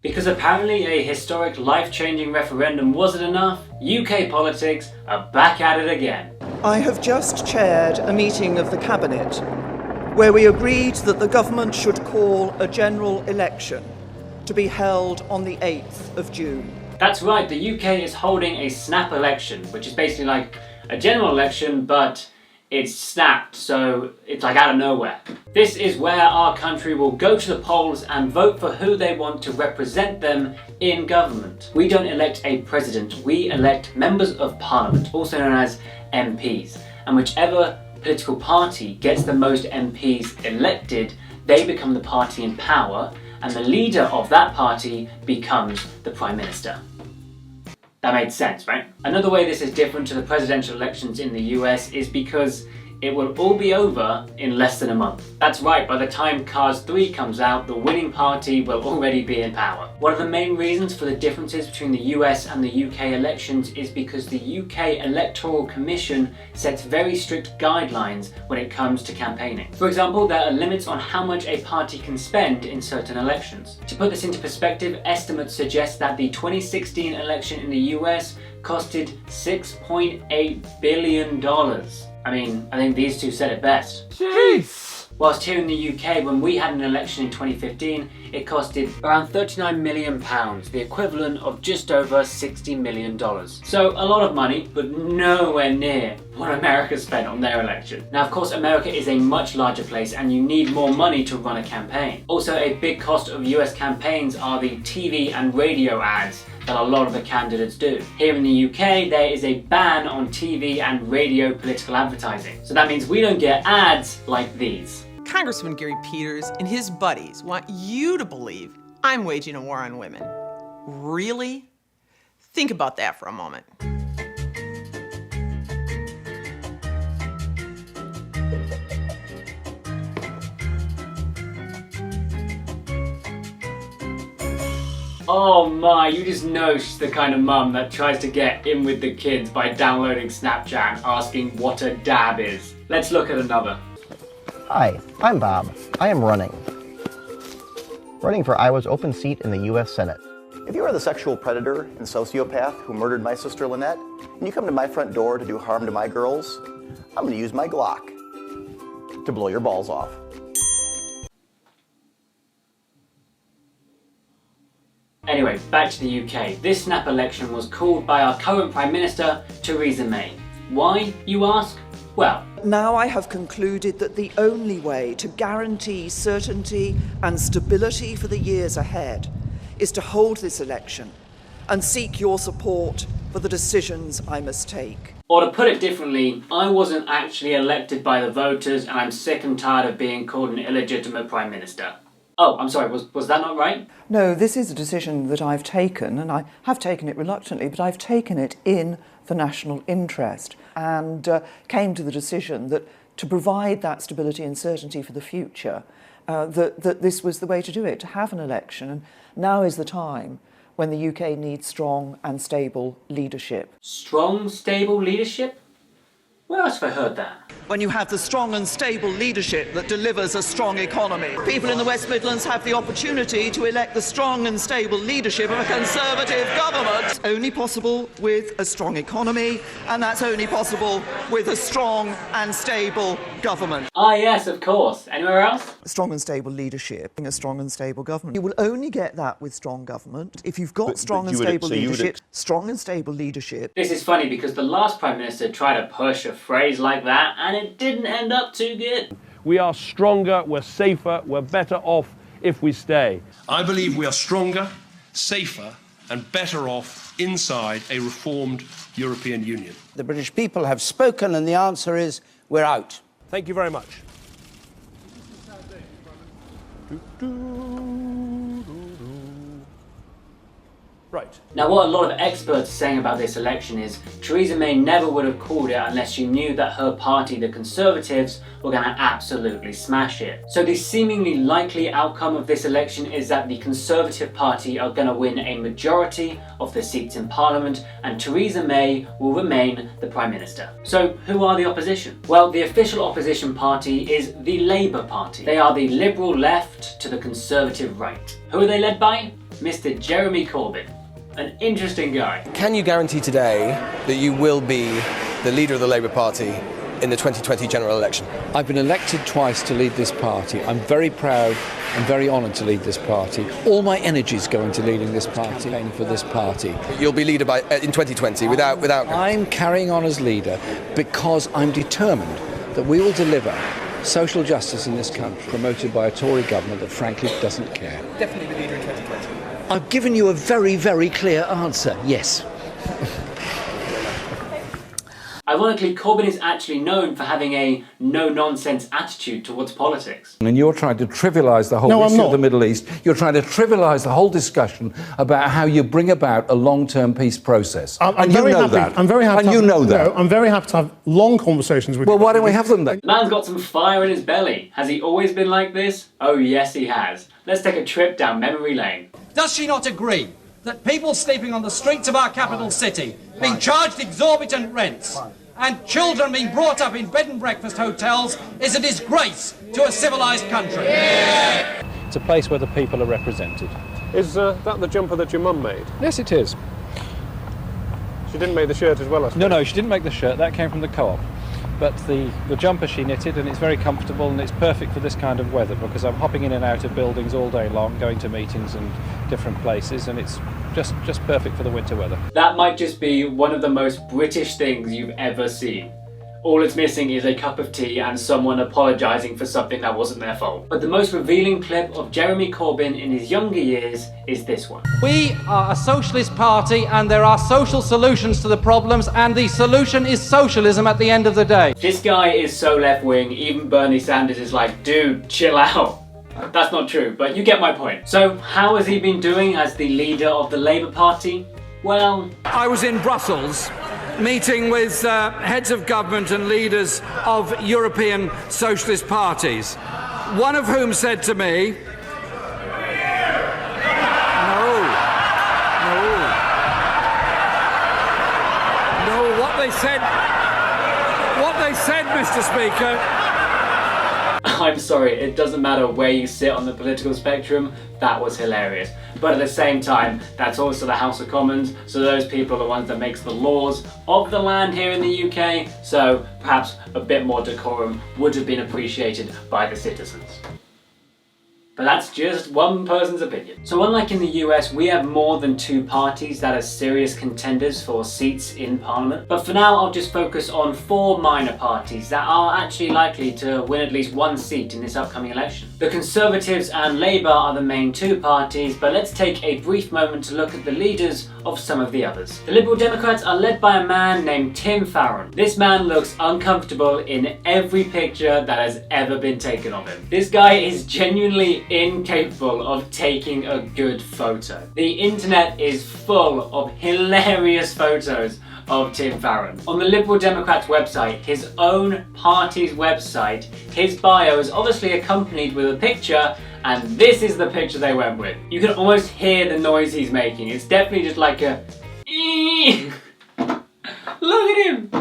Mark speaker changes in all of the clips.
Speaker 1: Because apparently a historic life-changing referendum wasn't enough, UK politics are back at it again.
Speaker 2: I have just chaired a meeting of the Cabinet where we agreed that the government should call a general election to be held on the 8th of June.
Speaker 1: That's right, the UK is holding a snap election, which is basically like a general election, but it's snapped, so it's like out of nowhere. This is where our country will go to the polls and vote for who they want to represent them in government. We don't elect a president, we elect members of parliament, also known as MPs. And whichever political party gets the most MPs elected, they become the party in power, and the leader of that party becomes the Prime Minister. That made sense, right? Another way this is different to the presidential elections in the US is because it will all be over in less than a month. That's right, by the time Cars 3 comes out, the winning party will already be in power. One of the main reasons for the differences between the US and the UK elections is because the UK Electoral Commission sets very strict guidelines when it comes to campaigning. For example, there are limits on how much a party can spend in certain elections. To put this into perspective, estimates suggest that the 2016 election in the US costed $6.8 billion. I mean, I think these two said it best.
Speaker 3: Jeez!
Speaker 1: Whilst here in the UK, when we had an election in 2015, it costed around £39 million, the equivalent of just over $60 million. So a lot of money, but nowhere near what America spent on their election. Now, of course, America is a much larger place and you need more money to run a campaign. Also, a big cost of US campaigns are the TV and radio ads that a lot of the candidates do. Here in the UK, there is a ban on TV and radio political advertising. So that means we don't get ads like these.
Speaker 3: Congressman Gary Peters and his buddies want you to believe I'm waging a war on women. Really? Think about that for a moment.
Speaker 1: Oh my, you just know she's the kind of mum that tries to get in with the kids by downloading Snapchat and asking what a dab is. Let's look at another.
Speaker 4: Hi, I'm Bob. I am running. Running for Iowa's open seat in the U.S. Senate.
Speaker 5: If you are the sexual predator and sociopath who murdered my sister Lynette, and you come to my front door to do harm to my girls, I'm going to use my Glock to blow your balls off.
Speaker 1: Anyway, back to the UK. This snap election was called by our current Prime Minister, Theresa May. Why, you ask? Well,
Speaker 2: now I have concluded that the only way to guarantee certainty and stability for the years ahead is to hold this election and seek your support for the decisions I must take.
Speaker 1: Or to put it differently, I wasn't actually elected by the voters and I'm sick and tired of being called an illegitimate Prime Minister. Oh, I'm sorry, was that not right?
Speaker 2: No, this is a decision that I've taken, and I have taken it reluctantly, but I've taken it in the national interest and came to the decision that to provide that stability and certainty for the future, that this was the way to do it, to have an election. And now is the time when the UK needs strong and stable leadership.
Speaker 1: Strong, stable leadership? Where else have I heard that?
Speaker 2: When you have the strong and stable leadership that delivers a strong economy. People in the West Midlands have the opportunity to elect the strong and stable leadership of a Conservative government. It's only possible with a strong economy, and that's only possible with a strong and stable government.
Speaker 1: Ah yes, of course. Anywhere else?
Speaker 2: Strong and stable leadership, a strong and stable government. You will only get that with strong government. If you've got strong and stable leadership, strong and stable leadership.
Speaker 1: This is funny because the last Prime Minister tried to push a phrase like that and it didn't end up too good.
Speaker 6: We are stronger, we're safer, we're better off if we stay.
Speaker 7: I believe we are stronger, safer and better off inside a reformed European Union.
Speaker 8: The British people have spoken and the answer is we're out.
Speaker 6: Thank you very much. Right.
Speaker 1: Now what a lot of experts are saying about this election is Theresa May never would have called it unless she knew that her party, the Conservatives, were going to absolutely smash it. So the seemingly likely outcome of this election is that the Conservative Party are going to win a majority of the seats in Parliament and Theresa May will remain the Prime Minister. So who are the opposition? Well, the official opposition party is the Labour Party. They are the liberal left to the conservative right. Who are they led by? Mr. Jeremy Corbyn. An interesting guy.
Speaker 9: Can you guarantee today that you will be the leader of the Labour Party in the 2020 general election?
Speaker 10: I've been elected twice to lead this party. I'm very proud and very honoured to lead this party. All my energy is going to leading this party, campaigning for this party.
Speaker 9: You'll be leader in 2020 without...
Speaker 10: I'm carrying on as leader because I'm determined that we will deliver social justice in this country, promoted by a Tory government that frankly doesn't care.
Speaker 9: Definitely be leader in 2020.
Speaker 10: I've given you a very, very clear answer, yes.
Speaker 1: Ironically, Corbyn is actually known for having a no-nonsense attitude towards politics.
Speaker 11: And you're trying to trivialise the whole issue of the Middle East. You're trying to trivialise the whole discussion about how you bring about a long-term peace process.
Speaker 12: I'm very happy to have long conversations with you.
Speaker 11: Well, why don't we have them then?
Speaker 1: The man's got some fire in his belly. Has he always been like this? Oh yes, he has. Let's take a trip down memory lane.
Speaker 13: Does she not agree that people sleeping on the streets of our capital city, being charged exorbitant rents, and children being brought up in bed and breakfast hotels is a disgrace to a civilised country?
Speaker 6: Yeah. It's a place where the people are represented. Is that the jumper that your mum made?
Speaker 10: Yes, it is.
Speaker 6: She didn't make the shirt as well, I suppose?
Speaker 10: No, she didn't make the shirt. That came from the co-op. But the jumper she knitted, and it's very comfortable, and it's perfect for this kind of weather because I'm hopping in and out of buildings all day long, going to meetings and different places, and it's just perfect for the winter weather.
Speaker 1: That might just be one of the most British things you've ever seen. All it's missing is a cup of tea and someone apologising for something that wasn't their fault. But the most revealing clip of Jeremy Corbyn in his younger years is this one.
Speaker 13: We are a socialist party and there are social solutions to the problems, and the solution is socialism at the end of the day.
Speaker 1: This guy is so left-wing, even Bernie Sanders is like, dude, chill out. That's not true, but you get my point. So how has he been doing as the leader of the Labour Party? Well,
Speaker 14: I was in Brussels meeting with heads of government and leaders of European socialist parties, one of whom said to me, no, what they said, Mr. Speaker.
Speaker 1: I'm sorry, it doesn't matter where you sit on the political spectrum, that was hilarious. But at the same time, that's also the House of Commons, so those people are the ones that makes the laws of the land here in the UK, so perhaps a bit more decorum would have been appreciated by the citizens. But that's just one person's opinion. So unlike in the US, we have more than two parties that are serious contenders for seats in Parliament. But for now, I'll just focus on four minor parties that are actually likely to win at least one seat in this upcoming election. The Conservatives and Labour are the main two parties, but let's take a brief moment to look at the leaders of some of the others. The Liberal Democrats are led by a man named Tim Farron. This man looks uncomfortable in every picture that has ever been taken of him. This guy is genuinely incapable of taking a good photo. The internet is full of hilarious photos of Tim Farron. On the Liberal Democrats website, his own party's website, his bio is obviously accompanied with a picture, and this is the picture they went with. You can almost hear the noise he's making. It's definitely just like a look at him!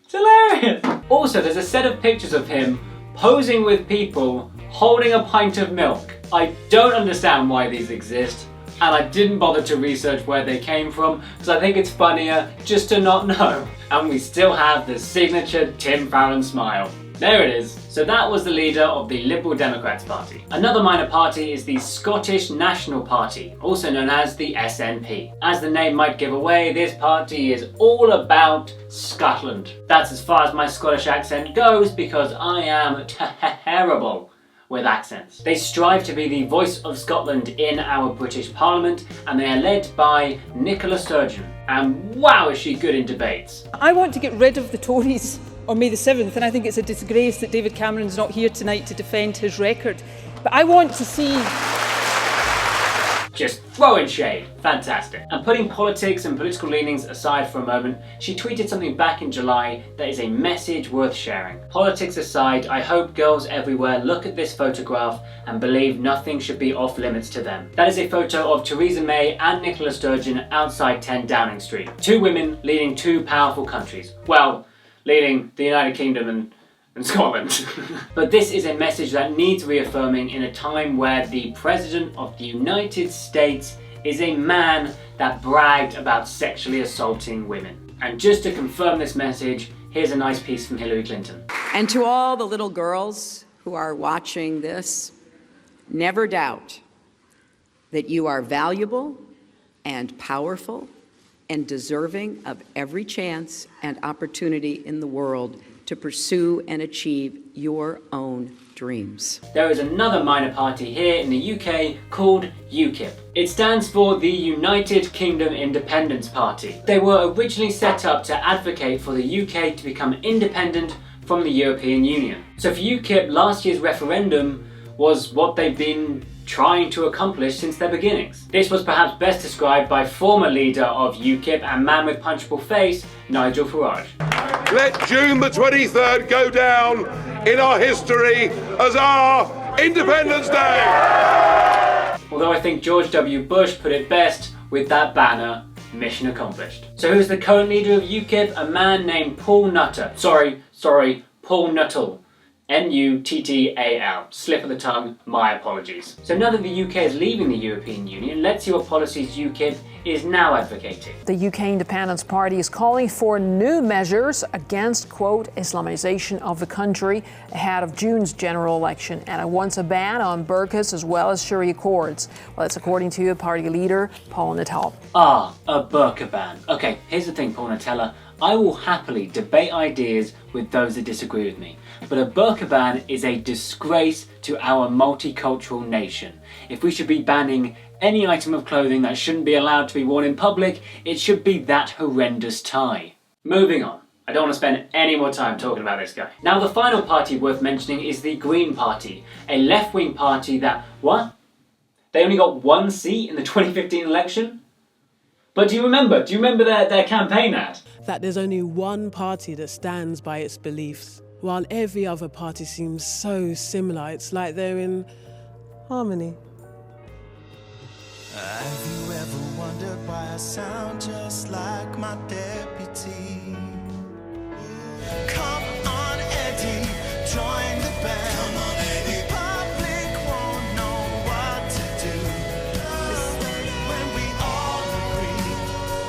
Speaker 1: It's hilarious! Also, there's a set of pictures of him posing with people holding a pint of milk. I don't understand why these exist, and I didn't bother to research where they came from because I think it's funnier just to not know. And we still have the signature Tim Farron smile. There it is. So that was the leader of the Liberal Democrats Party. Another minor party is the Scottish National Party, also known as the SNP. As the name might give away, this party is all about Scotland. That's as far as my Scottish accent goes because I am terrible with accents. They strive to be the voice of Scotland in our British Parliament, and they are led by Nicola Sturgeon. And wow, is she good in debates.
Speaker 15: I want to get rid of the Tories on May the 7th, and I think it's a disgrace that David Cameron's not here tonight to defend his record. But I want to see...
Speaker 1: Just throwing shade. Fantastic. And putting politics and political leanings aside for a moment, she tweeted something back in July that is a message worth sharing. Politics aside, I hope girls everywhere look at this photograph and believe nothing should be off limits to them. That is a photo of Theresa May and Nicola Sturgeon outside 10 Downing Street. Two women leading two powerful countries. Well, leading the United Kingdom and Scotland. But this is a message that needs reaffirming in a time where the President of the United States is a man that bragged about sexually assaulting women. And just to confirm this message, here's a nice piece from Hillary Clinton.
Speaker 16: And to all the little girls who are watching this, never doubt that you are valuable and powerful and deserving of every chance and opportunity in the world to pursue and achieve your own dreams.
Speaker 1: There is another minor party here in the UK called UKIP. It stands for the United Kingdom Independence Party. They were originally set up to advocate for the UK to become independent from the European Union. So for UKIP, last year's referendum was what they've been trying to accomplish since their beginnings. This was perhaps best described by former leader of UKIP and man with punchable face, Nigel Farage.
Speaker 17: Let June the 23rd go down in our history as our Independence Day!
Speaker 1: Although I think George W. Bush put it best with that banner, mission accomplished. So who's the current leader of UKIP? A man named Paul Nutter. Paul Nuttall. N-U-T-T-A-L. Slip of the tongue, my apologies. So now that the UK is leaving the European Union, let's see what policies UKIP is now advocating.
Speaker 18: The UK Independence Party is calling for new measures against, quote, Islamisation of the country ahead of June's general election, and it wants a ban on burqas as well as Sharia courts. Well, that's according to party leader Paul Nuttall.
Speaker 1: Ah, a burqa ban. Okay, here's the thing, Paul Nuttall. I will happily debate ideas with those that disagree with me, but a burqa ban is a disgrace to our multicultural nation. If we should be banning any item of clothing that shouldn't be allowed to be worn in public, it should be that horrendous tie. Moving on. I don't want to spend any more time talking about this guy. Now the final party worth mentioning is the Green Party, a left-wing party that, what? They only got one seat in the 2015 election? But do you remember their campaign ad?
Speaker 19: That there's only one party that stands by its beliefs, while every other party seems so similar. It's like they're in harmony.
Speaker 20: Have you ever wondered why I sound just like my deputy? Come on, Eddie, join the band. Come on, Eddie. Public won't know what to do. When we all agree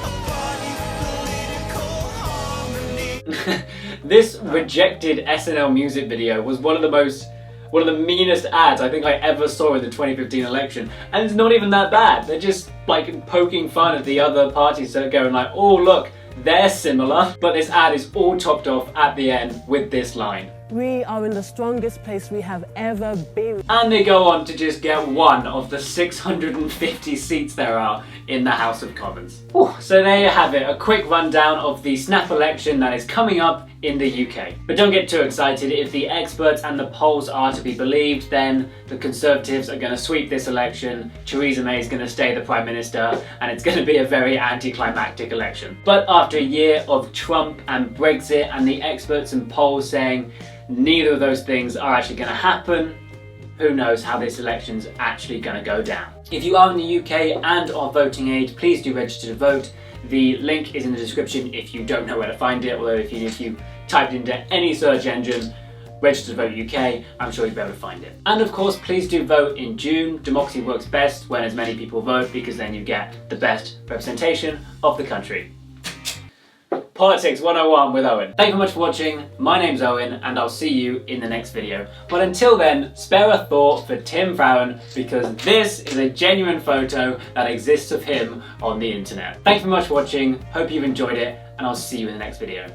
Speaker 20: upon political harmony.
Speaker 1: This rejected SNL music video was one of the meanest ads I think I ever saw in the 2015 election, and it's not even that bad. They're just like poking fun at the other parties, so going like, oh look, they're similar, but this ad is all topped off at the end with this line.
Speaker 19: We are in the strongest place we have ever been.
Speaker 1: And they go on to just get one of the 650 seats there are in the House of Commons. Whew. So there you have it, a quick rundown of the snap election that is coming up in the UK. But don't get too excited. If the experts and the polls are to be believed, then the Conservatives are going to sweep this election, Theresa May is going to stay the Prime Minister, and it's going to be a very anticlimactic election. But after a year of Trump and Brexit and the experts and polls saying neither of those things are actually going to happen, who knows how this election's actually going to go down. If you are in the UK and are voting age, please do register to vote. The link is in the description if you don't know where to find it, although if you typed into any search engine, register to vote UK, I'm sure you'll be able to find it. And of course, please do vote in June. Democracy works best when as many people vote, because then you get the best representation of the country. Politics 101 with Owen. Thank you very much for watching. My name's Owen, and I'll see you in the next video. But until then, spare a thought for Tim Farron, because this is a genuine photo that exists of him on the internet. Thank you very much for watching. Hope you've enjoyed it, and I'll see you in the next video.